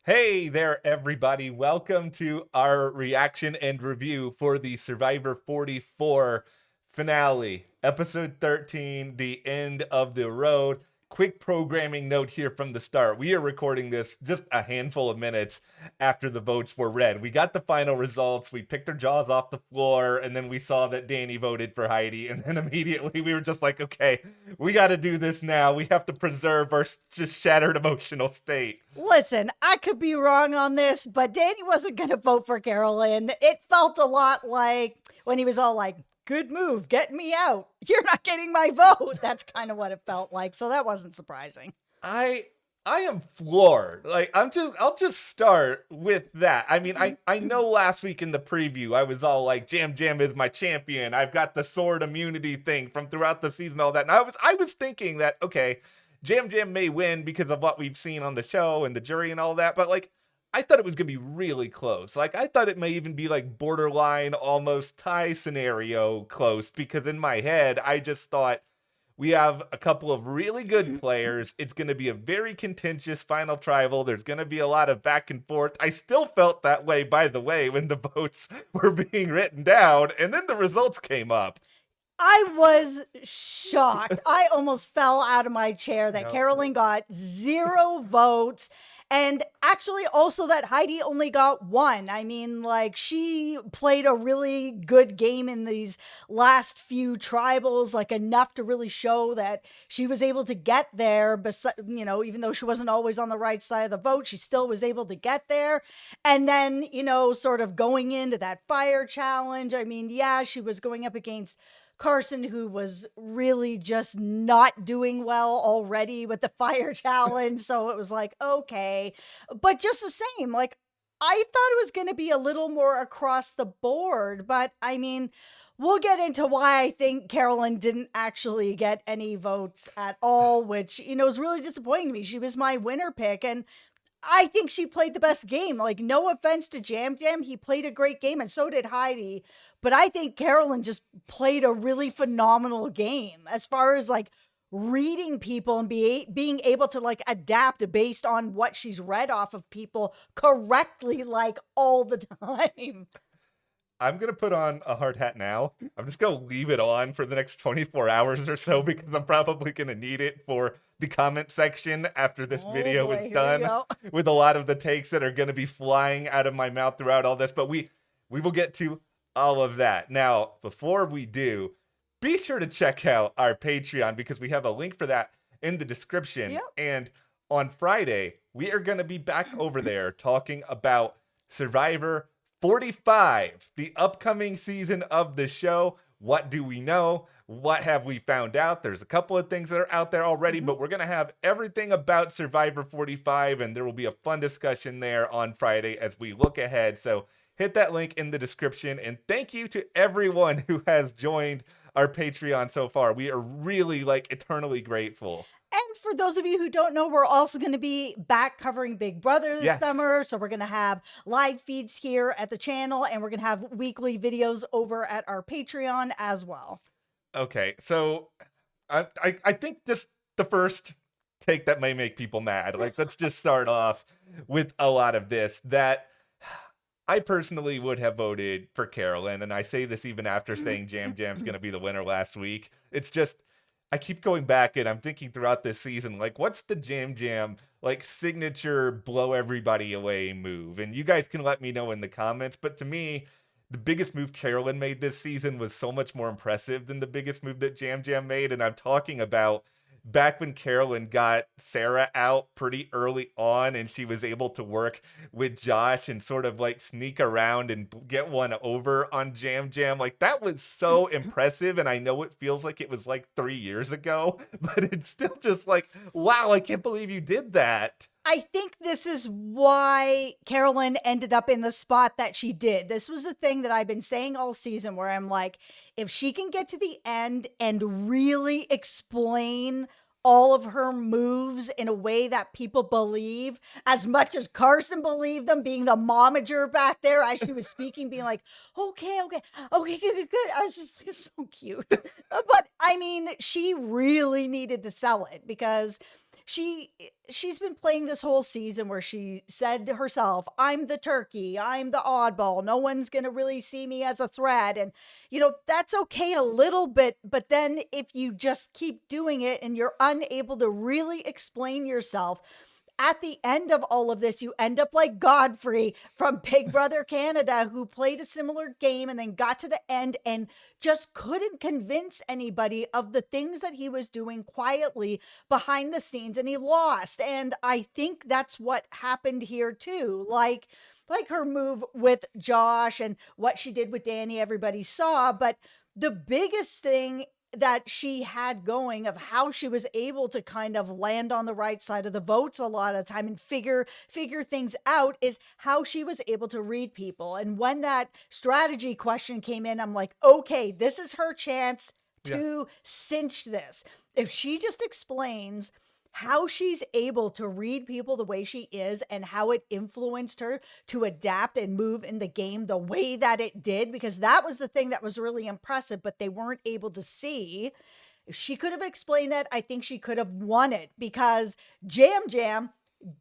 Hey there, everybody. Welcome to our reaction and review for the Survivor 44 finale, episode 13, the end of the road. Quick programming note here from the start. We are recording this just a handful of minutes after the votes were read. We got the final results. We picked our jaws off the floor, and then we saw that Danny voted for Heidi. And then immediately we were just like, okay, we got to do this now. We have to preserve our just shattered emotional state. Listen, I could be wrong on this, but Danny wasn't going to vote for Carolyn. It felt a lot like when he was all like, good move, get me out. You're not getting my vote. That's kind of what it felt like. So that wasn't surprising. I am floored. Like I'll just start with that. I mean, I know last week in the preview I was all like Jam Jam is my champion. I've got the sword immunity thing from throughout the season, all that. And I was thinking that okay, Jam Jam may win because of what we've seen on the show and the jury and all that, but like I thought it was gonna be really close. Like I thought it may even be like borderline almost tie scenario close because in my head I just thought we have a couple of really good players. It's going to be a very contentious final tribal. There's going to be a lot of back and forth. I still felt that way, by the way, when the votes were being written down, and then the results came up. I was shocked. I almost fell out of my chair that No. Carolyn got 0 votes. And actually, also that Heidi only got 1. I mean, like, she played a really good game in these last few tribals, like, enough to really show that she was able to get there. Even though she wasn't always on the right side of the vote, she still was able to get there. And then, sort of going into that fire challenge, I mean, yeah, she was going up against Carson, who was really just not doing well already with the fire challenge. So it was like, okay. But just the same, like, I thought it was going to be a little more across the board. But I mean, we'll get into why I think Carolyn didn't actually get any votes at all, which, is really disappointing to me. She was my winner pick. And I think she played the best game. Like, no offense to Jam Jam, he played a great game, and so did Heidi. But I think Carolyn just played a really phenomenal game as far as like reading people and being able to like adapt based on what she's read off of people correctly, like all the time. I'm going to put on a hard hat now. I'm just going to leave it on for the next 24 hours or so because I'm probably going to need it for the comment section after this video Boy, is here we done go. with a lot of the takes that are going to be flying out of my mouth throughout all this. But we will get to all of that. Now, before we do, be sure to check out our Patreon because we have a link for that in the description. Yep. And on Friday, we are going to be back over there talking about Survivor 45, the upcoming season of the show. What do we know? What have we found out? There's a couple of things that are out there already, but we're going to have everything about Survivor 45, and there will be a fun discussion there on Friday as we look ahead. So hit that link in the description, and thank you to everyone who has joined our Patreon so far. We are really like eternally grateful. And for those of you who don't know, we're also going to be back covering Big Brother this summer. So we're going to have live feeds here at the channel, and we're going to have weekly videos over at our Patreon as well. Okay, so I think just the first take that may make people mad. Like, let's just start off with a lot of this that I personally would have voted for Carolyn, and I say this even after saying Jam Jam's going to be the winner last week. It's just I keep going back and I'm thinking throughout this season, like, what's the Jam Jam like signature blow everybody away move? And you guys can let me know in the comments. But to me, the biggest move Carolyn made this season was so much more impressive than the biggest move that Jam Jam made. And I'm talking about back when Carolyn got Sarah out pretty early on and she was able to work with Josh and sort of like sneak around and get one over on Jam Jam. Like, that was so impressive. And I know it feels like it was like 3 years ago, but it's still just like, wow, I can't believe you did that. I think this is why Carolyn ended up in the spot that she did. This was a thing that I've been saying all season where I'm like, if she can get to the end and really explain all of her moves in a way that people believe, as much as Carson believed them, being the momager back there as she was speaking, being like, okay, good. I was just so cute. But I mean, she really needed to sell it because she's been playing this whole season where she said to herself, I'm the turkey, I'm the oddball, no one's gonna really see me as a threat. And that's okay a little bit, but then if you just keep doing it and you're unable to really explain yourself, at the end of all of this, you end up like Godfrey from Big Brother Canada, who played a similar game and then got to the end and just couldn't convince anybody of the things that he was doing quietly behind the scenes, and he lost. And I think that's what happened here too. Like her move with Josh and what she did with Danny, everybody saw, but the biggest thing that she had going of how she was able to kind of land on the right side of the votes a lot of the time and figure things out is how she was able to read people. And when that strategy question came in, I'm like, okay, this is her chance to cinch this. If she just explains how she's able to read people the way she is and how it influenced her to adapt and move in the game the way that it did, because that was the thing that was really impressive, but they weren't able to see. If she could have explained that, I think she could have won it, because Jam Jam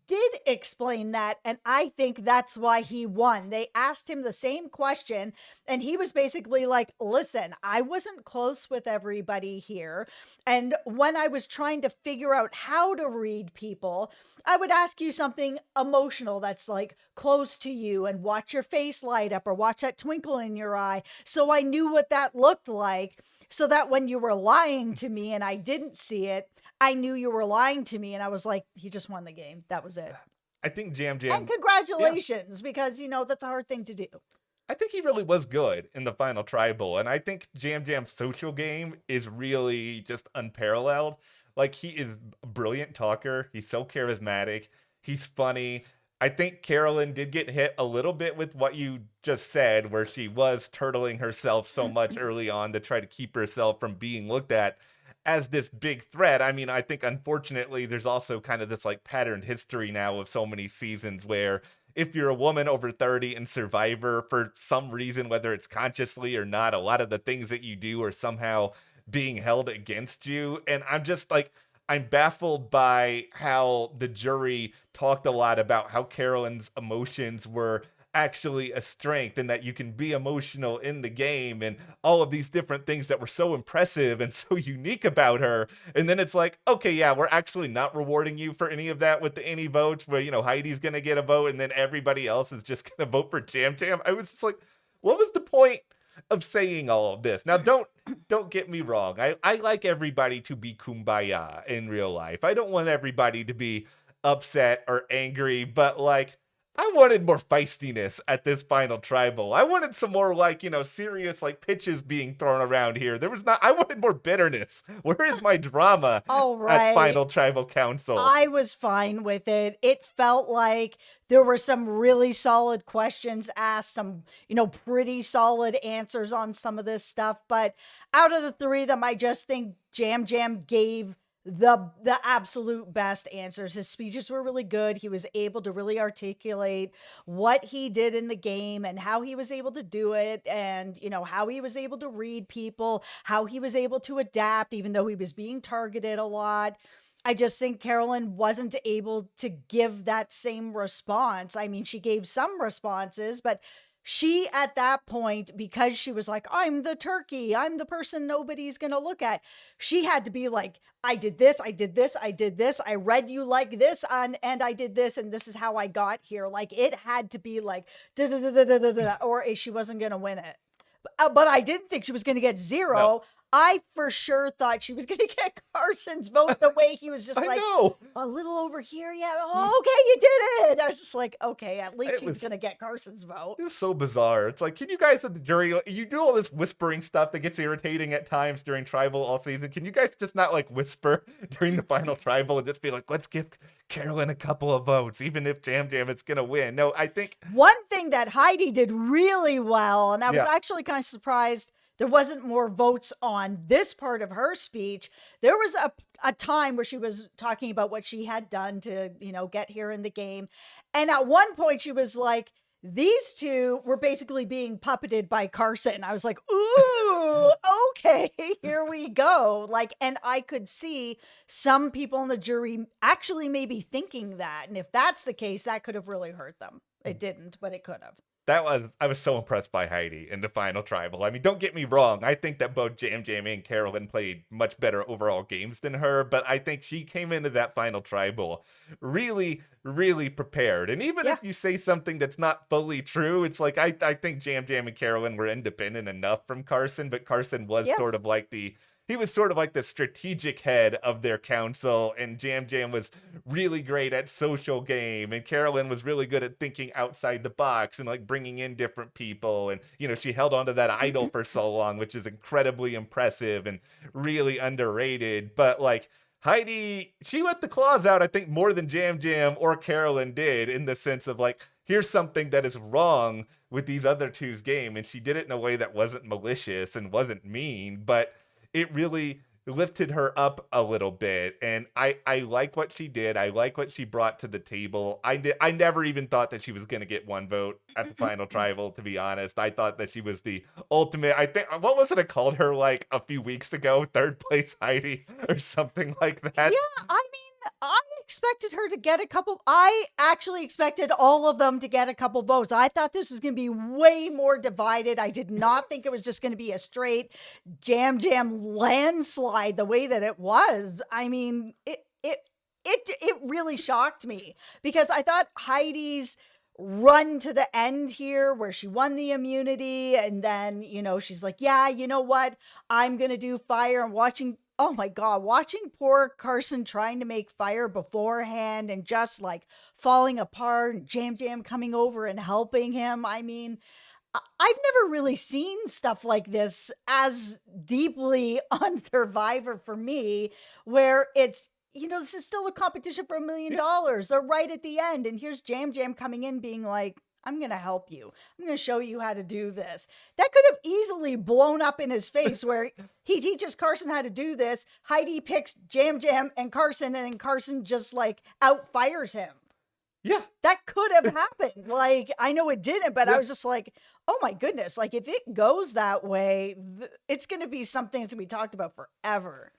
did explain that, and I think that's why he won. They asked him the same question, and he was basically like, listen, I wasn't close with everybody here, and when I was trying to figure out how to read people, I would ask you something emotional that's like close to you and watch your face light up or watch that twinkle in your eye, so I knew what that looked like, so that when you were lying to me and I didn't see it, I knew you were lying to me. And I was like, he just won the game. That was it. I think Jam Jam. And congratulations, because, that's a hard thing to do. I think he really was good in the final tribal. And I think Jam Jam's social game is really just unparalleled. Like, he is a brilliant talker. He's so charismatic. He's funny. I think Carolyn did get hit a little bit with what you just said, where she was turtling herself so much early on to try to keep herself from being looked at as this big threat. I mean, I think unfortunately there's also kind of this like patterned history now of so many seasons where if you're a woman over 30 in Survivor, for some reason, whether it's consciously or not, a lot of the things that you do are somehow being held against you. And I'm just like, I'm baffled by how the jury talked a lot about how Carolyn's emotions were actually a strength and that you can be emotional in the game and all of these different things that were so impressive and so unique about her. And then it's like, okay, yeah, we're actually not rewarding you for any of that with the any votes where, Heidi's going to get a vote and then everybody else is just going to vote for Jam Jam. I was just like, what was the point of saying all of this? Now, don't get me wrong. I like everybody to be kumbaya in real life. I don't want everybody to be upset or angry, but like, I wanted more feistiness at this final tribal. I wanted some more serious pitches being thrown around here. I wanted more bitterness. Where is my drama at final tribal council? I was fine with it. It felt like there were some really solid questions asked, some, pretty solid answers on some of this stuff. But out of the three of them, I just think Jam Jam gave the absolute best answers. His speeches were really good. He was able to really articulate what he did in the game and how he was able to do it, and how he was able to read people, how he was able to adapt even though he was being targeted a lot. I just think Carolyn wasn't able to give that same response. I mean, she gave some responses, but she, at that point, because she was like, I'm the turkey, I'm the person nobody's going to look at, she had to be like, I did this, I did this, I did this, I read you like this, and I did this, and this is how I got here. Like, it had to be like, or she wasn't going to win it. But I didn't think she was going to get zero. No. I for sure thought she was going to get Carson's vote the way he was just like, a little over here. Yeah. Oh, okay, you did it. I was just like, okay, at least she's going to get Carson's vote. It was so bizarre. It's like, can you guys at the jury, you do all this whispering stuff that gets irritating at times during tribal all season. Can you guys just not whisper during the final tribal and just be like, let's give Carolyn a couple of votes, even if Jam Jam is going to win? No, I think one thing that Heidi did really well, and I was actually kind of surprised there wasn't more votes on this part of her speech. There was a time where she was talking about what she had done to, get here in the game. And at one point she was like, These two were basically being puppeted by Carson. I was like, ooh, okay, here we go. Like, and I could see some people in the jury actually maybe thinking that. And if that's the case, that could have really hurt them. It didn't, but it could have. I was so impressed by Heidi in the final tribal. I mean, don't get me wrong. I think that both Jam Jam and Carolyn played much better overall games than her, but I think she came into that final tribal really, really prepared. And even Yeah. if you say something that's not fully true, it's like I think Jam Jam and Carolyn were independent enough from Carson, but Carson was Yes. sort of like he was sort of like the strategic head of their council, and Jam Jam was really great at social game, and Carolyn was really good at thinking outside the box and like bringing in different people. And she held on to that idol for so long, which is incredibly impressive and really underrated. But like Heidi, she let the claws out, I think, more than Jam Jam or Carolyn did, in the sense of like, here's something that is wrong with these other two's game, and she did it in a way that wasn't malicious and wasn't mean, but it really lifted her up a little bit. And I like what she did. I like what she brought to the table. I never even thought that she was going to get one vote at the final tribal, to be honest. I thought that she was the ultimate. I think, what was it I called her like a few weeks ago? Third place Heidi or something like that. Yeah, I mean, I expected her to get a couple. I actually expected all of them to get a couple votes. I thought this was going to be way more divided. I did not think it was just going to be a straight Jam Jam landslide the way that it was. I mean, it really shocked me because I thought Heidi's run to the end here where she won the immunity and then, she's like, yeah, you know what? I'm going to do fire. And watching, oh my God, watching poor Carson trying to make fire beforehand and just like falling apart and Jam Jam coming over and helping him. I mean, I've never really seen stuff like this as deeply on Survivor for me, where it's, this is still a competition for $1 million. They're right at the end. And here's Jam Jam coming in being like, I'm going to help you. I'm going to show you how to do this. That could have easily blown up in his face where he teaches Carson how to do this. Heidi picks Jam Jam and Carson, and then Carson just like outfires him. Yeah. That could have happened. Like, I know it didn't, but I was just like, oh my goodness. Like, if it goes that way, it's going to be something that's going to be talked about forever.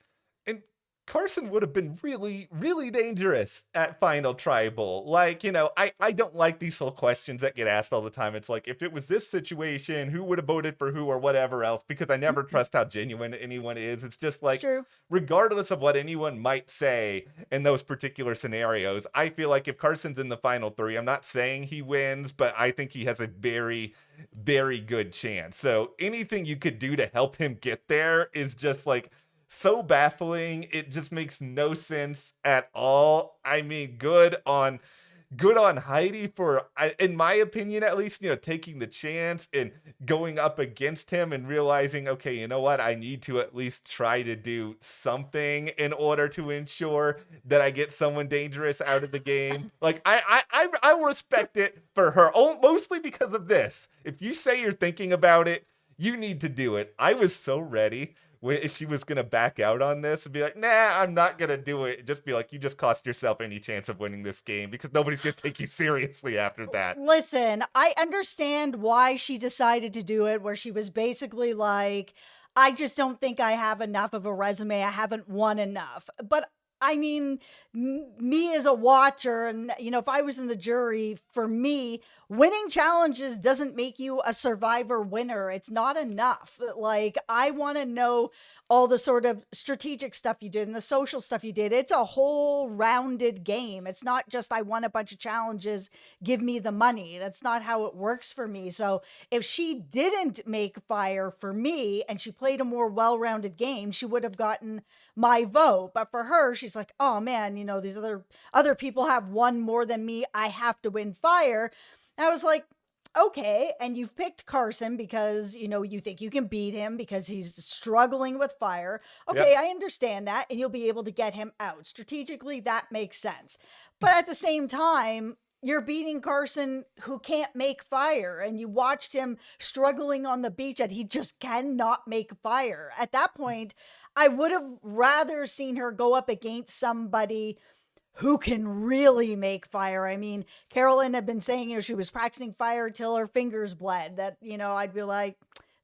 And Carson would have been really, really dangerous at Final Tribal. Like, I don't like these whole questions that get asked all the time. It's like, if it was this situation, who would have voted for who or whatever else? Because I never trust how genuine anyone is. It's just like, regardless of what anyone might say in those particular scenarios, I feel like if Carson's in the final three, I'm not saying he wins, but I think he has a very, very good chance. So anything you could do to help him get there is just like, so baffling. It just makes no sense at all. I mean, good on Heidi for, in my opinion, at least, taking the chance and going up against him and realizing, okay, you know what? I need to at least try to do something in order to ensure that I get someone dangerous out of the game. Like, I respect it for her, mostly because of this. If you say you're thinking about it, you need to do it. I was so ready if she was going to back out on this and be like, nah, I'm not going to do it. Just be like, you just cost yourself any chance of winning this game because nobody's going to take you seriously after that. Listen, I understand why she decided to do it, where she was basically like, I just don't think I have enough of a resume. I haven't won enough. But I mean, me as a watcher, and if I was in the jury, for me, winning challenges doesn't make you a Survivor winner. It's not enough. Like, I want to know all the sort of strategic stuff you did and the social stuff you did. It's a whole rounded game. It's not just I won a bunch of challenges, give me the money. That's not how it works for me. So if she didn't make fire for me and she played a more well-rounded game, she would have gotten my vote. But for her, she's like, oh man, these other people have won more than me. I have to win fire. I was like, okay, and you've picked Carson because, you think you can beat him because he's struggling with fire. Okay, yep. I understand that, and you'll be able to get him out. Strategically, that makes sense. But at the same time, you're beating Carson who can't make fire, and you watched him struggling on the beach and he just cannot make fire. At that point, I would have rather seen her go up against somebody who can really make fire. I mean, Carolyn had been saying, she was practicing fire till her fingers bled. That, I'd be like,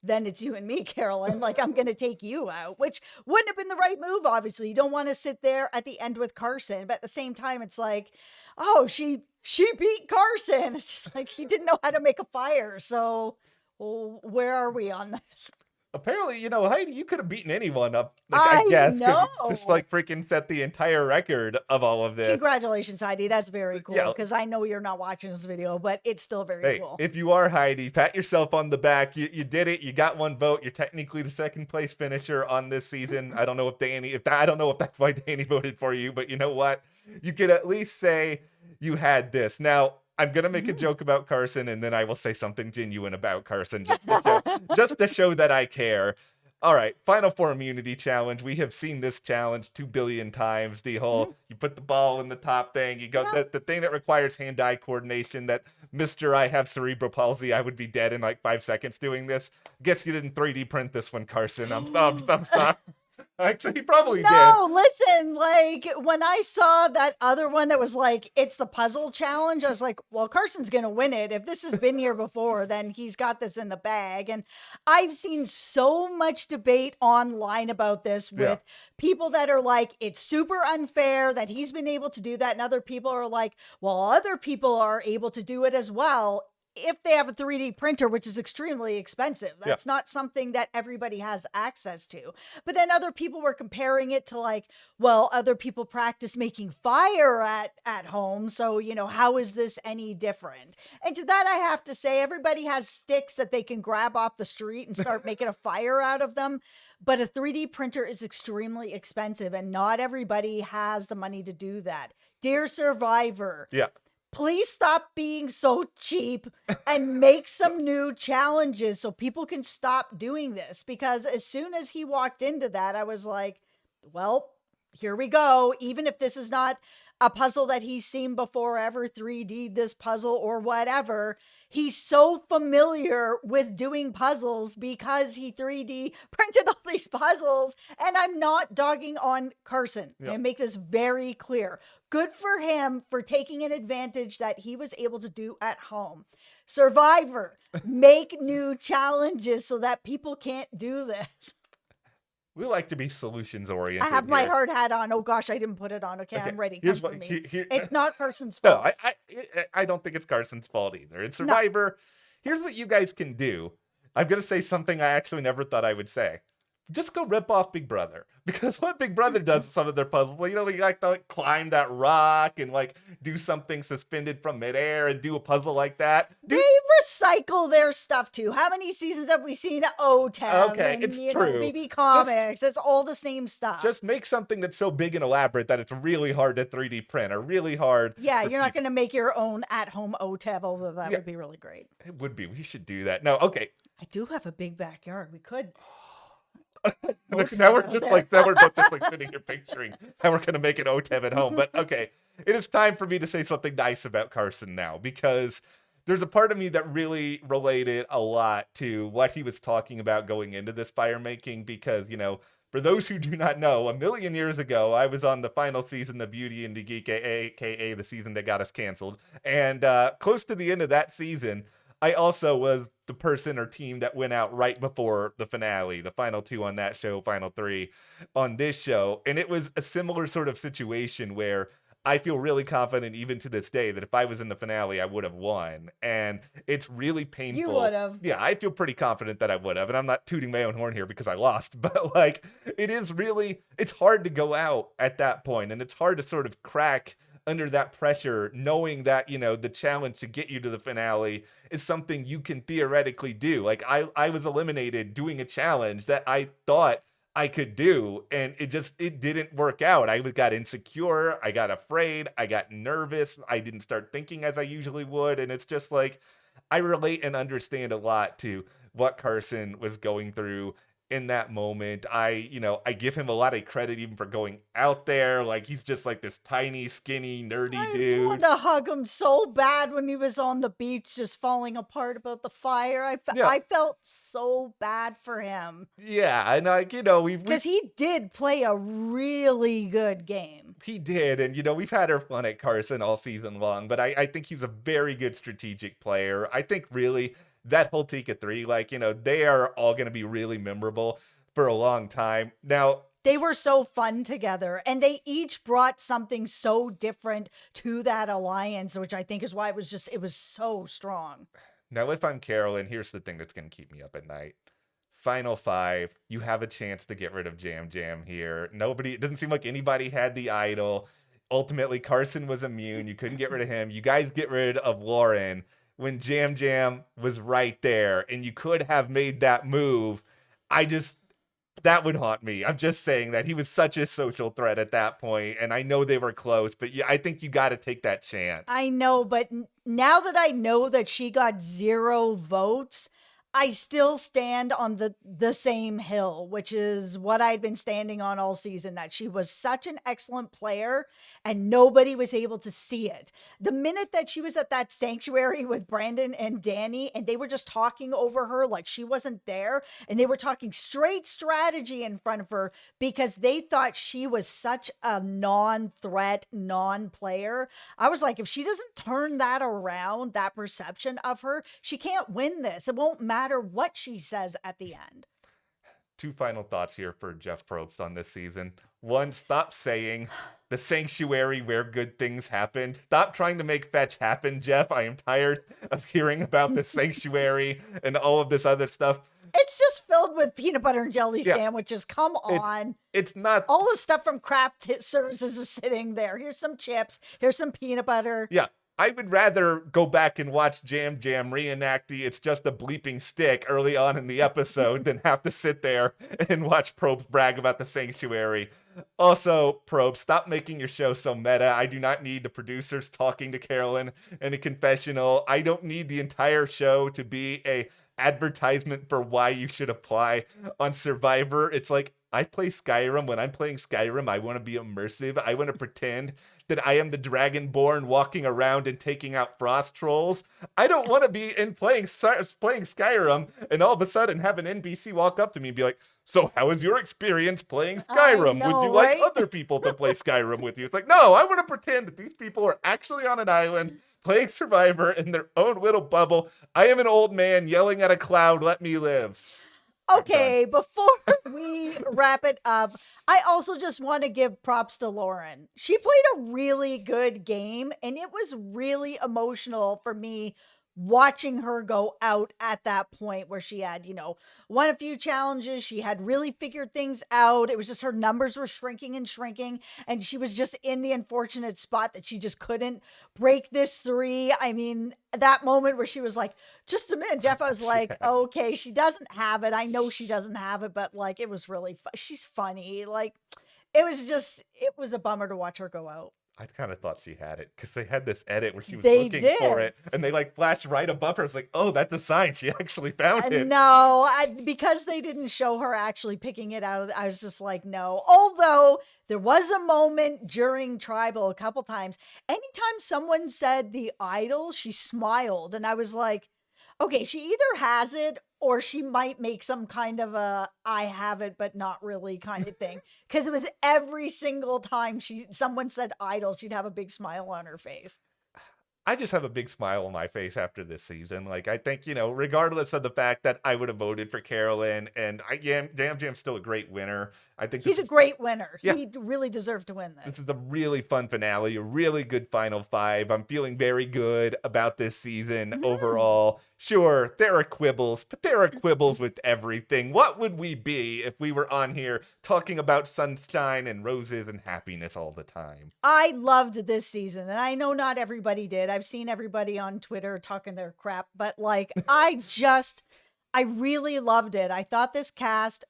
then it's you and me, Carolyn. Like, I'm going to take you out, which wouldn't have been the right move, obviously. You don't want to sit there at the end with Carson. But at the same time, it's like, oh, she beat Carson. It's just like he didn't know how to make a fire. So, where are we on this? Apparently, Heidi, you could have beaten anyone up, I guess, because you just freaking set the entire record of all of this. Congratulations, Heidi. That's very cool, because I know you're not watching this video, but it's still very cool. If you are Heidi, pat yourself on the back. You did it. You got one vote. You're technically the second place finisher on this season. I don't know if I don't know if that's why Danny voted for you, but you know what? You could at least say you had this. Now, I'm going to make a joke about Carson, and then I will say something genuine about Carson just to show that I care. All right, Final Four immunity challenge. We have seen this challenge 2 billion times. The whole, you put the ball in the top thing. You go, the thing that requires hand-eye coordination, that Mr. I have cerebral palsy, I would be dead in like 5 seconds doing this. Guess you didn't 3D print this one, Carson. I'm sorry. Actually, he probably did. No, listen, like, when I saw that other one that was like, it's the puzzle challenge, I was like, well, Carson's going to win it. If this has been here before, then he's got this in the bag. And I've seen so much debate online about this with people that are like, it's super unfair that he's been able to do that. And other people are like, well, other people are able to do it as well, if they have a 3D printer, which is extremely expensive. That's not something that everybody has access to. But then other people were comparing it to like, well, other people practice making fire at home. So, how is this any different? And to that, I have to say, everybody has sticks that they can grab off the street and start making a fire out of them. But a 3D printer is extremely expensive, and not everybody has the money to do that. Dear Survivor. Please stop being so cheap and make some new challenges so people can stop doing this. Because as soon as he walked into that, I was like, well, here we go. Even if this is not a puzzle that he's seen before, ever 3D'd this puzzle or whatever, he's so familiar with doing puzzles because he 3D printed all these puzzles. And I'm not dogging on Carson. And make this very clear. Good for him for taking an advantage that he was able to do at home. Survivor, make new challenges so that people can't do this. We like to be solutions oriented. I have my hard hat on. Oh gosh, I didn't put it on. Okay, I'm ready. Come for me. It's not Carson's fault. No, I don't think it's Carson's fault either. It's Survivor. Here's what you guys can do. I'm going to say something I actually never thought I would say. Just go rip off Big Brother, because what Big Brother does with some of their puzzles, they like to climb that rock and like do something suspended from midair and do a puzzle like that. They recycle their stuff too. How many seasons have we seen OTEV? Okay, and, it's true. Maybe comics. It's all the same stuff. Just make something that's so big and elaborate that it's really hard to 3D print, or really hard. Yeah, you're not going to make your own at-home OTEV, although that would be really great. It would be. We should do that. No, okay. I do have a big backyard. We could. Now we're just like sitting here picturing how we're gonna make an OTEV at home. But okay, it is time for me to say something nice about Carson now, because there's a part of me that really related a lot to what he was talking about going into this fire making. Because for those who do not know, a million years ago, I was on the final season of Beauty and the Geek, aka the season that got us canceled, and close to the end of that season, I also was the person or team that went out right before the finale, the final 2 on that show, final 3 on this show. And it was a similar sort of situation where I feel really confident even to this day that if I was in the finale, I would have won. And it's really painful. You would have. Yeah, I feel pretty confident that I would have. And I'm not tooting my own horn here because I lost. But like, it's hard to go out at that point. And it's hard to sort of crack under that pressure, knowing that, the challenge to get you to the finale is something you can theoretically do. Like I was eliminated doing a challenge that I thought I could do, and it didn't work out. I got insecure. I got afraid. I got nervous. I didn't start thinking as I usually would. And it's just like, I relate and understand a lot to what Carson was going through in that moment. I give him a lot of credit even for going out there. Like, he's just like this tiny, skinny, nerdy I dude. wanted to hug him so bad when he was on the beach just falling apart about the fire. Yeah. I felt so bad for him Yeah. And we've because he did play a really good game. he did, and we've had our fun at Carson all season long, but I think he's a very good strategic player. I think really that whole Tika 3, like, they are all going to be really memorable for a long time. Now, They were so fun together, and they each brought something so different to that alliance, which I think is why it was so strong. now if I'm Carolyn, here's the thing that's going to keep me up at night. Final five, you have a chance to get rid of Jam Jam here. It doesn't seem like anybody had the idol. Ultimately, Carson was immune. You couldn't get rid of him. You guys get rid of Lauren when Jam Jam was right there, and you could have made that move. That would haunt me. I'm just saying that he was such a social threat at that point, and I know they were close, but yeah, I think you got to take that chance. I know, but now that I know that she got 0 votes, I still stand on the same hill, which is what I'd been standing on all season, that she was such an excellent player and nobody was able to see it. The minute that she was at that sanctuary with Brandon and Danny and they were just talking over her like she wasn't there, and they were talking straight strategy in front of her because they thought she was such a non-threat, non-player. I was like, if she doesn't turn that around, that perception of her, she can't win this. It won't matter what she says at the end. 2 final thoughts here for Jeff Probst on this season. 1, stop saying the sanctuary where good things happen. Stop trying to make fetch happen, Jeff. I am tired of hearing about the sanctuary and all of this other stuff. It's just filled with peanut butter and jelly sandwiches. Come on. It's not. All the stuff from craft services is sitting there. Here's some chips. Here's some peanut butter. Yeah. I would rather go back and watch Jam Jam reenact the "It's Just a Bleeping Stick" early on in the episode than have to sit there and watch Probst brag about the sanctuary. Also, Probst, stop making your show so meta. I do not need the producers talking to Carolyn in a confessional. I don't need the entire show to be a advertisement for why you should apply on Survivor. It's like, I play Skyrim. When I'm playing Skyrim, I want to be immersive. I want to pretend that I am the Dragonborn walking around and taking out frost trolls. I don't want to be playing Skyrim and all of a sudden have an NPC walk up to me and be like, "So how was your experience playing Skyrim? Would you like other people to play Skyrim with you?" It's like, no, I want to pretend that these people are actually on an island playing Survivor in their own little bubble. I am an old man yelling at a cloud, "Let me live." Okay, before we wrap it up, I also just want to give props to Lauren. She played a really good game, and it was really emotional for me watching her go out at that point where she had, won a few challenges. She had really figured things out. It was just her numbers were shrinking and shrinking, and she was just in the unfortunate spot that she just couldn't break this 3. I mean, that moment where she was like, "Just a minute, Jeff," I was like, okay, she doesn't have it. I know she doesn't have it, but like, it was really she's funny. Like, it was a bummer to watch her go out. I kind of thought she had it because they had this edit where she was They looking did. for it and they like flashed right above her. It's like, oh, that's a sign she actually found it. No, because they didn't show her actually picking it out. I was just like, no. Although there was a moment during Tribal a couple times, anytime someone said the idol, she smiled. And I was like, okay, she either has it or she might make some kind of a "I have it, but not really" kind of thing. Because it was every single time someone said idol, she'd have a big smile on her face. I just have a big smile on my face after this season. Like, I think, regardless of the fact that I would have voted for Carolyn, and Jam Jam's still a great winner. I think He's a great winner. Yeah. He really deserved to win this. This is a really fun finale, a really good final 5. I'm feeling very good about this season overall. Sure, there are quibbles, but there are quibbles with everything. What would we be if we were on here talking about sunshine and roses and happiness all the time? I loved this season, and I know not everybody did. I've seen everybody on Twitter talking their crap, but like, I really loved it. I thought this cast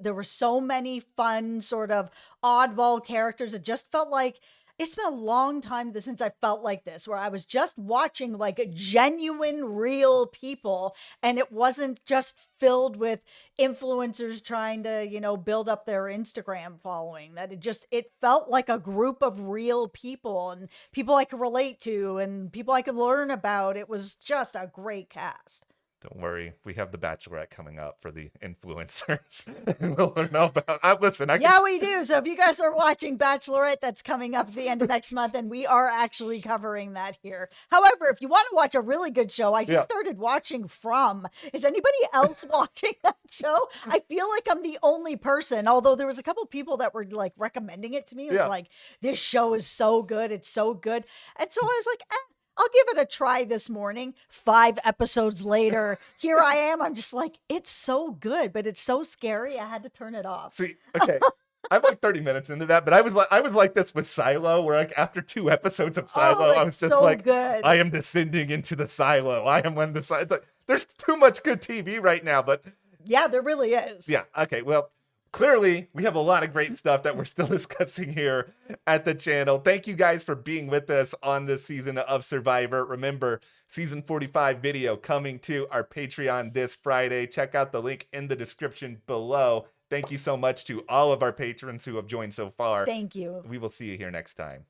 there were so many fun sort of oddball characters. It just felt like it's been a long time since I felt like this, where I was just watching like genuine, real people, and it wasn't just filled with influencers trying to, build up their Instagram following. That it felt like a group of real people and people I could relate to and people I could learn about. It was just a great cast. Don't worry, we have the Bachelorette coming up for the influencers. We'll learn all about. Listen, Yeah, we do. So if you guys are watching Bachelorette, that's coming up at the end of next month, and we are actually covering that here. However, if you want to watch a really good show, I just started watching From. Is anybody else watching that show? I feel like I'm the only person, although there was a couple people that were like recommending it to me. It was like, this show is so good. It's so good. And so I was like, I'll give it a try this morning. 5 episodes later, here I am. I'm just like, it's so good, but it's so scary. I had to turn it off. See, okay. I'm like 30 minutes into that, but I was like this with Silo, where like after 2 episodes of Silo, I was just so like, good. I am descending into the Silo. I am when the Silo. Like, there's too much good TV right now, but yeah, there really is. Yeah. Okay. Well, clearly, we have a lot of great stuff that we're still discussing here at the channel. Thank you guys for being with us on this season of Survivor. Remember, season 45 video coming to our Patreon this Friday. Check out the link in the description below. Thank you so much to all of our patrons who have joined so far. Thank you. We will see you here next time.